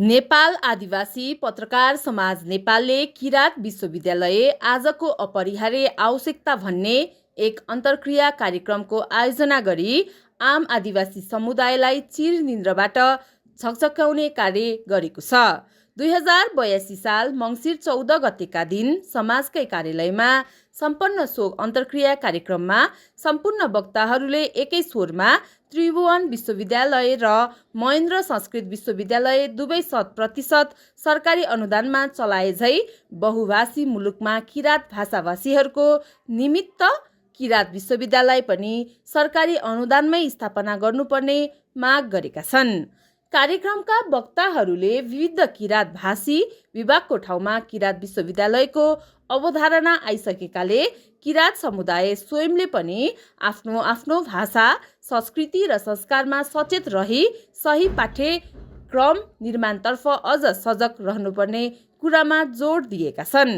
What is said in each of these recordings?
नेपाल आदिवासी पत्रकार समाज नेपालले किरात विश्वविद्यालय आजको अपरिहार्य आवश्यकता भन्ने एक अन्तर्क्रिया कार्यक्रमको आयोजना गरी आम आदिवासी समुदायलाई चिरनिन्द्राबाट झकझक्याउने कार्य गरेको छ। 2082 साल मङ्सिर 14 गतेका दिन समाजकै कार्यालयमा सम्पन्न सो अन्तर्क्रिया कार्यक्रममा सम्पूर्ण वक्ताहरूले एकै स्वरमा त्रिभुवन विश्वविद्यालय र महेन्द्र संस्कृत विश्वविद्यालय दुवै 100% सरकारी अनुदानमा चलाए झै बहुभाषी मुलुकमा किरात भाषाभाषीहरूको निमित्त किरात विश्वविद्यालय पनि सरकारी अनुदानमै स्थापना गर्नुपर्ने माग गरेका छन्। कार्यक्रमका वक्ताहरूले विविध किरात भाषी विभागको ठाउँमा किरात विश्वविद्यालयको अवधारणा आइसकेकाले किरात समुदाय स्वयंले पनि आफ्नो आफ्नो भाषा संस्कृति र संस्कारमा सचेत रही सही पाठ्यक्रम निर्माणतर्फ अझ सजग रहनुपर्ने कुरामा जोड दिएका छन्।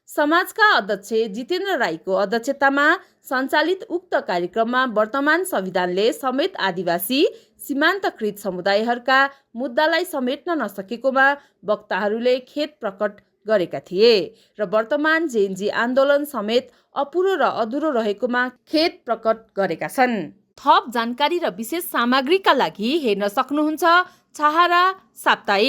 समाजका अध्यक्ष जितेन्द्र राईको अध्यक्षतामा सञ्चालित उक्त कार्यक्रममा वर्तमान संविधानले समेत आदिवासी सीमान्तकृत समुदायहरूका मुद्दालाई समेट्न नसकेकोमा वक्ताहरूले खेद प्रकट गरेका थिए र वर्तमान जेएनजी आन्दोलन समेत अपुरो र अधुरो रहेकोमा खेद प्रकट गरेका छन्। थप जानकारी र विशेष सामग्रीका लागि हेर्न सक्नुहुन्छ छाहारा साप्ताहिक।